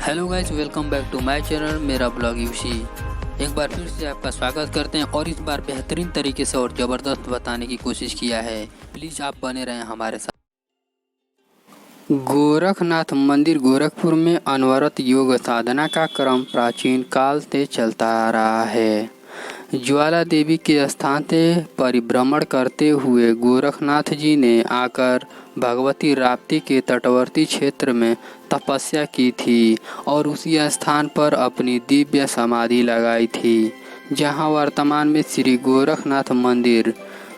Hello guys, welcome back to my channel मेरा blog यूशी। एक बार फिर से आपका स्वागत करते हैं और इस बार बेहतरीन तरीके से और ज़बरदस्त बताने की कोशिश किया है। प्लीज़ आप बने रहें हमारे साथ। गोरखनाथ मंदिर गोरखपुर में अनवरत योग साधना का क्रम प्राचीन काल से चलता आ रहा है। ज्वाला देवी के स्थान से परिभ्रमण करते हुए गोरखनाथ जी ने आकर भगवती राप्ती के तटवर्ती क्षेत्र में तपस्या की थी और उसी स्थान पर अपनी दिव्य समाधि लगाई थी, जहां वर्तमान में श्री गोरखनाथ मंदिर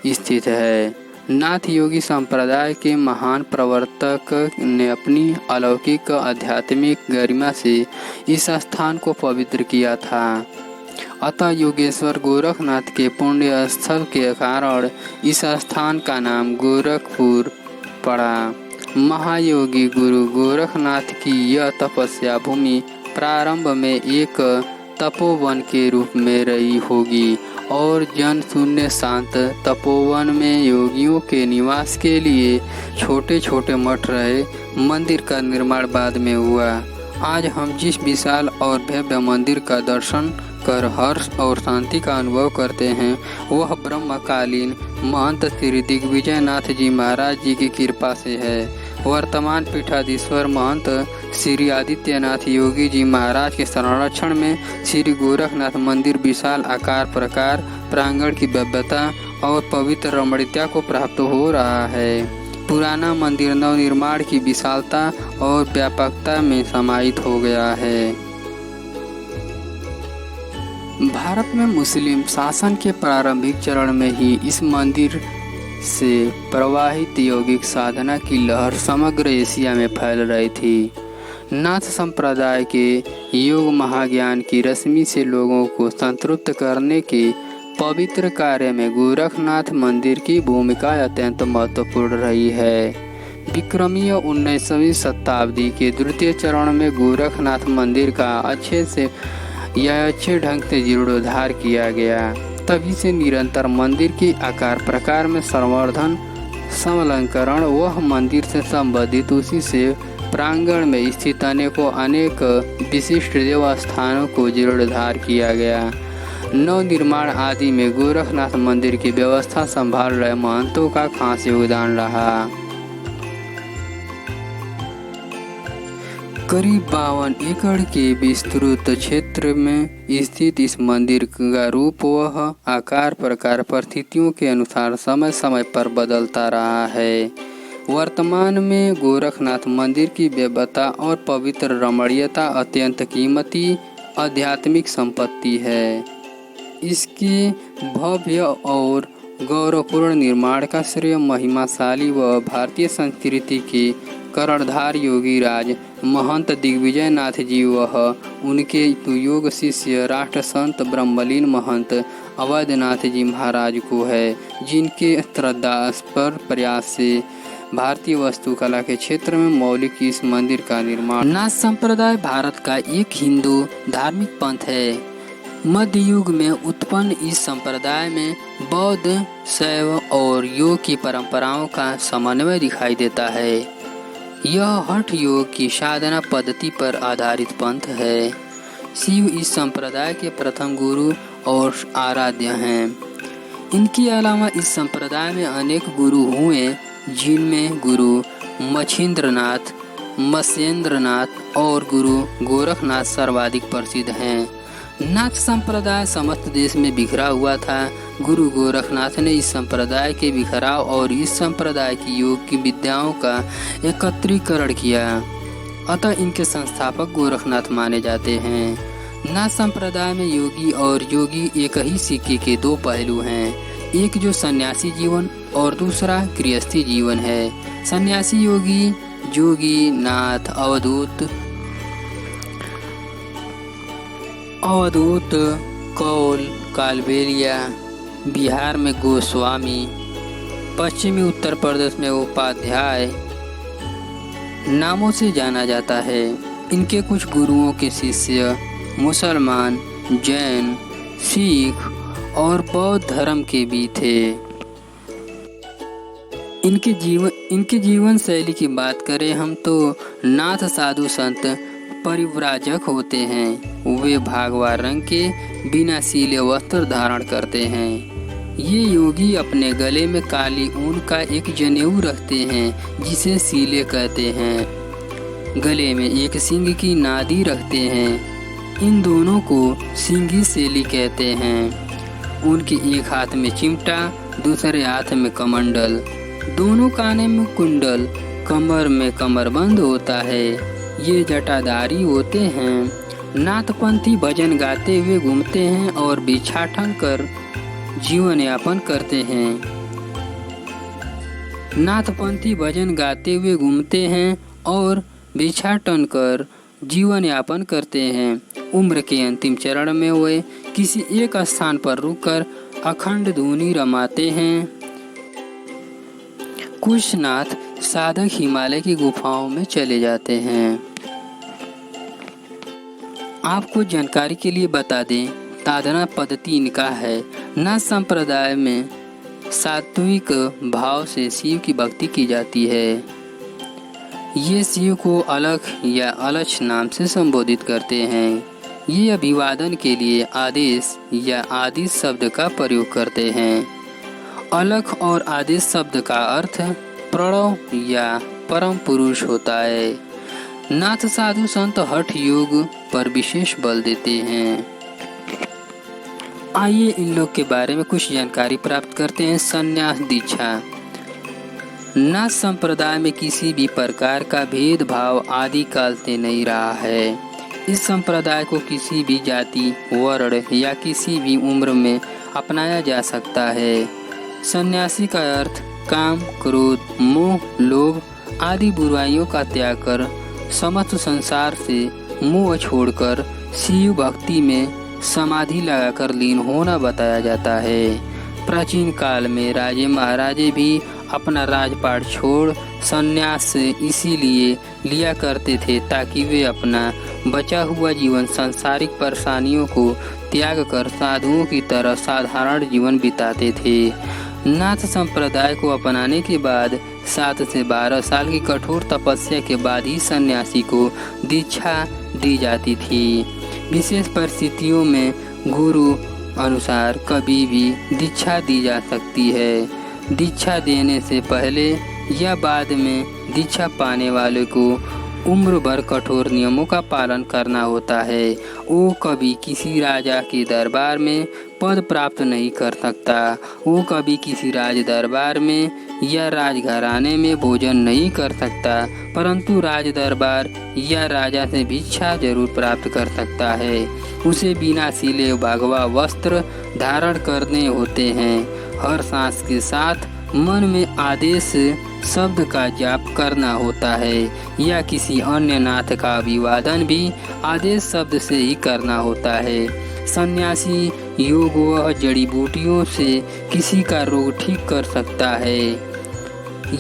स्थित है। नाथ योगी संप्रदाय के महान प्रवर्तक ने अपनी अलौकिक आध्यात्मिक गरिमा से इस स्थान को पवित्र किया था। अतः योगेश्वर गोरखनाथ के पुण्य स्थल के कारण इस स्थान का नाम गोरखपुर पड़ा। महायोगी गुरु गोरखनाथ की यह तपस्या भूमि प्रारंभ में एक तपोवन के रूप में रही होगी और जन शून्य शांत तपोवन में योगियों के निवास के लिए छोटे छोटे मठ रहे। मंदिर का निर्माण बाद में हुआ। आज हम जिस विशाल और भव्य मंदिर का दर्शन कर हर्ष और शांति का अनुभव करते हैं, वह ब्रह्मकालीन महंत श्री दिग्विजय नाथ जी महाराज जी की कृपा से है। वर्तमान पीठाधीश्वर महंत श्री आदित्यनाथ योगी जी महाराज के संरक्षण में श्री गोरखनाथ मंदिर विशाल आकार प्रकार प्रांगण की भव्यता और पवित्र रमणीयता को प्राप्त हो रहा है। पुराना मंदिर नवनिर्माण की विशालता और व्यापकता में समाहित हो गया है। भारत में मुस्लिम शासन के प्रारंभिक चरण में ही इस मंदिर से प्रवाहित योगिक साधना की लहर समग्र एशिया में फैल रही थी। नाथ संप्रदाय के योग महाज्ञान की रश्मि से लोगों को संतृप्त करने के पवित्र कार्य में गोरखनाथ मंदिर की भूमिका अत्यंत महत्वपूर्ण रही है। विक्रमीय 19वीं शताब्दी के द्वितीय चरण में गोरखनाथ मंदिर का अच्छे ढंग से जीर्णोद्धार किया गया। तभी से निरंतर मंदिर के आकार प्रकार में संवर्धन समलंकरण वह मंदिर से संबंधित उसी से प्रांगण में स्थित अनेक विशिष्ट देवस्थानों को जीर्णोद्धार किया गया। नवनिर्माण आदि में गोरखनाथ मंदिर की व्यवस्था संभाल रहे महंतों का खास योगदान रहा। करीब 52 एकड़ के विस्तृत क्षेत्र में स्थित इस मंदिर का रूप वह आकार प्रकार परिस्थितियों के अनुसार समय समय पर बदलता रहा है। वर्तमान में गोरखनाथ मंदिर की भव्यता और पवित्र रमणीयता अत्यंत कीमती आध्यात्मिक संपत्ति है। इसके भव्य और गौरवपूर्ण निर्माण का श्रेय महिमाशाली व भारतीय संस्कृति के कर्णधार योगी राज महंत दिग्विजय नाथ जी वह उनके योग शिष्य राष्ट्र संत ब्रह्मलीन महंत अवैधनाथ जी महाराज को है, जिनके श्रद्धास्पद प्रयास से भारतीय वास्तुकला के क्षेत्र में मौलिक इस मंदिर का निर्माण। नाथ संप्रदाय भारत का एक हिंदू धार्मिक पंथ है। मध्य युग में उत्पन्न इस संप्रदाय में बौद्ध, शैव और योग की परंपराओं का समन्वय दिखाई देता है। यह हठ योग की साधना पद्धति पर आधारित पंथ है। शिव इस संप्रदाय के प्रथम गुरु और आराध्य हैं। इनके अलावा इस संप्रदाय में अनेक गुरु हुए, जिनमें गुरु मच्छिंद्रनाथ, मत्स्येंद्रनाथ और गुरु गोरखनाथ सर्वाधिक प्रसिद्ध हैं। नाथ संप्रदाय समस्त देश में बिखरा हुआ था। गुरु गोरखनाथ ने इस संप्रदाय के बिखराव और इस संप्रदाय की योग की विद्याओं का एकत्रीकरण किया। अतः इनके संस्थापक गोरखनाथ माने जाते हैं। नाथ संप्रदाय में योगी और योगी एक ही सिक्के के दो पहलू हैं, एक जो सन्यासी जीवन और दूसरा गृहस्थी जीवन है। सन्यासी योगी जोगी नाथ अवधूत कौल कालबेलिया, बिहार में गोस्वामी, पश्चिमी उत्तर प्रदेश में उपाध्याय नामों से जाना जाता है। इनके कुछ गुरुओं के शिष्य मुसलमान, जैन, सिख और बौद्ध धर्म के भी थे। इनके जीवन शैली की बात करें हम तो नाथ साधु संत परिव्राजक होते हैं। वे भगवा रंग के बिना सिले वस्त्र धारण करते हैं। ये योगी अपने गले में काली ऊन का एक जनेऊ रखते हैं जिसे सीले कहते हैं। गले में एक सिंह की नादी रखते हैं। इन दोनों को सिंगी सेली कहते हैं। उनके एक हाथ में चिमटा, दूसरे हाथ में कमंडल, दोनों काने में कुंडल, कमर में कमरबंद होता है। ये जटाधारी होते हैं। नाथपंथी भजन गाते हुए घूमते हैं और भिक्षाटन कर जीवन यापन करते हैं। नाथपंथी भजन गाते हुए घूमते हैं और भिक्षाटन कर जीवन यापन करते हैं। उम्र के अंतिम चरण में वे किसी एक स्थान पर रुककर अखंड धुनी रमाते हैं। कुछ नाथ साधक हिमालय की गुफाओं में चले जाते हैं। आपको जानकारी के लिए बता दें, साधना पद्धति इनका है। नाथ संप्रदाय में सात्विक भाव से शिव की भक्ति की जाती है। ये शिव को अलख या अलक्ष नाम से संबोधित करते हैं। ये अभिवादन के लिए आदेश या आदिश शब्द का प्रयोग करते हैं। अलख और आदेश शब्द का अर्थ प्रणव या परम पुरुष होता है। नाथ साधु संत हठ योग पर विशेष बल देते हैं। आइए इन लोग के बारे में कुछ जानकारी प्राप्त करते हैं। संन्यास दीक्षा। नाथ संप्रदाय में किसी भी प्रकार का भेदभाव आदि काल से नहीं रहा है। इस संप्रदाय को किसी भी जाति, वर्ण या किसी भी उम्र में अपनाया जा सकता है। सन्यासी का अर्थ काम, क्रोध, मोह, लोभ आदि बुराइयों का त्याग कर समस्त संसार से मोह छोड़कर शिव भक्ति में समाधि लगाकर लीन होना बताया जाता है। प्राचीन काल में राजे महाराजे भी अपना राजपाट छोड़ संन्यास इसीलिए लिया करते थे ताकि वे अपना बचा हुआ जीवन सांसारिक परेशानियों को त्याग कर साधुओं की तरह साधारण जीवन बिताते थे। नाथ संप्रदाय को अपनाने के बाद 7 से 12 साल की कठोर तपस्या के बाद ही सन्यासी को दीक्षा दी जाती थी। विशेष परिस्थितियों में गुरु अनुसार कभी भी दीक्षा दी जा सकती है। दीक्षा देने से पहले या बाद में दीक्षा पाने वाले को उम्र भर कठोर नियमों का पालन करना होता है। वो कभी किसी राजा के दरबार में पद प्राप्त नहीं कर सकता। वो कभी किसी राज दरबार में या राजघराने में भोजन नहीं कर सकता, परंतु राज दरबार या राजा से भिक्षा जरूर प्राप्त कर सकता है। उसे बिना सिले भगवा वस्त्र धारण करने होते हैं। हर सांस के साथ मन में आदेश शब्द का जाप करना होता है या किसी अन्य नाथ का अभिवादन भी आदेश शब्द से ही करना होता है। सन्यासी योग व जड़ी बूटियों से किसी का रोग ठीक कर सकता है।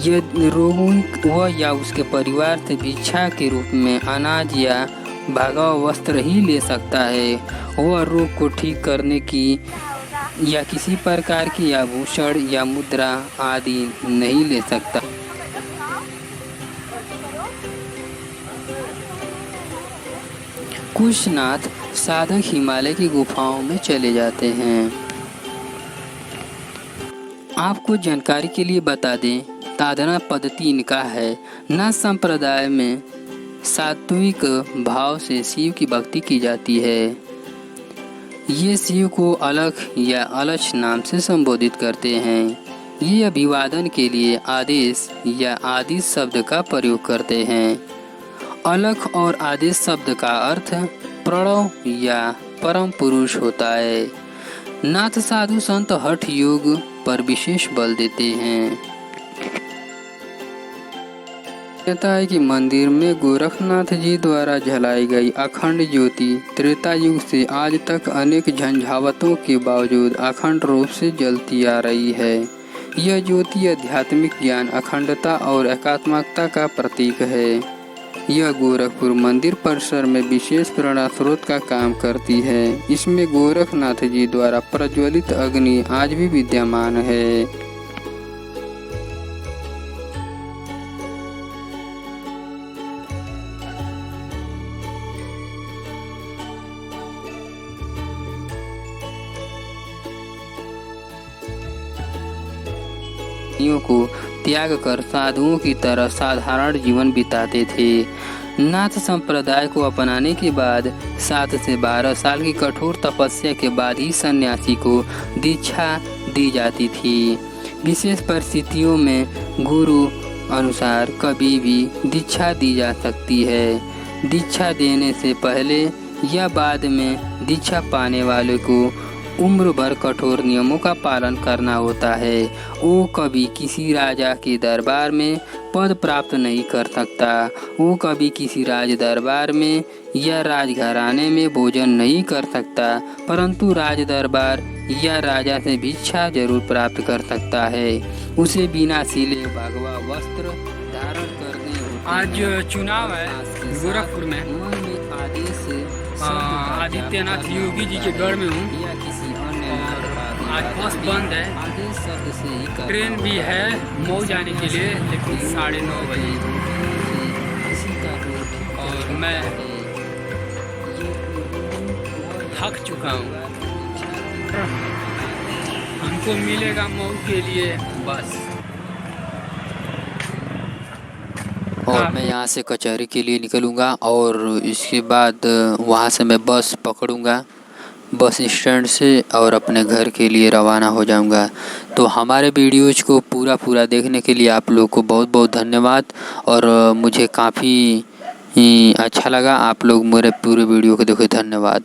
यदि रोगी वह या उसके परिवार से भिक्षा के रूप में अनाज या भगवा वस्त्र ही ले सकता है। वह रोग को ठीक करने की या किसी प्रकार की आभूषण या मुद्रा आदि नहीं ले सकता। कुछ नाथ साधक हिमालय की गुफाओं में चले जाते हैं। आपको जानकारी के लिए बता दें, साधना पद्धति इनका है। नाथ संप्रदाय में सात्विक भाव से शिव की भक्ति की जाती है। ये शिव को अलख या अलक्ष नाम से संबोधित करते हैं। ये अभिवादन के लिए आदेश या आदिश शब्द का प्रयोग करते हैं। अलख और आदेश शब्द का अर्थ प्रणव या परम पुरुष होता है। नाथ साधु संत हठ योग पर विशेष बल देते हैं। कहता है कि मंदिर में गोरखनाथ जी द्वारा जलाई गई अखंड ज्योति त्रेता युग से आज तक अनेक झंझावतों के बावजूद अखंड रूप से जलती आ रही है। यह ज्योति आध्यात्मिक ज्ञान, अखंडता और एकात्मकता का प्रतीक है। यह गोरखपुर मंदिर परिसर में विशेष प्रेरणा स्रोत का काम करती है। इसमें गोरखनाथ जी द्वारा प्रज्वलित अग्नि आज भी विद्यमान है। संपत्तियों को त्याग कर साधुओं की तरह साधारण जीवन बिताते थे। नाथ संप्रदाय को अपनाने के बाद 7 से 12 साल की कठोर तपस्या के बाद ही सन्यासी को दीक्षा दी जाती थी। विशेष परिस्थितियों में गुरु अनुसार कभी भी दीक्षा दी जा सकती है। दीक्षा देने से पहले या बाद में दीक्षा पाने वाले को उम्र भर कठोर नियमों का पालन करना होता है। वो कभी किसी राजा के दरबार में पद प्राप्त नहीं कर सकता। वो कभी किसी राज दरबार में या राजघराने में भोजन नहीं कर सकता, परंतु राज दरबार या राजा से भिक्षा जरूर प्राप्त कर सकता है। उसे बिना सिले भगवा वस्त्र धारण करने होते। आज चुनाव है गोरखपुर में। आदित्यनाथ योगी जी के गढ़ में हूँ। या किसी अन्य आज बस बंद है। आदेश शब्द से ही ट्रेन भी है मऊ जाने के लिए, लेकिन 9:30 बजे। और मैं थक चुका हूँ। हमको मिलेगा मऊ के लिए बस। और मैं यहाँ से कचहरी के लिए निकलूँगा और इसके बाद वहाँ से मैं बस पकड़ूँगा बस स्टैंड से और अपने घर के लिए रवाना हो जाऊँगा। तो हमारे वीडियोज़ को पूरा देखने के लिए आप लोग को बहुत बहुत धन्यवाद। और मुझे काफ़ी अच्छा लगा। आप लोग मेरे पूरे वीडियो को देखो। धन्यवाद।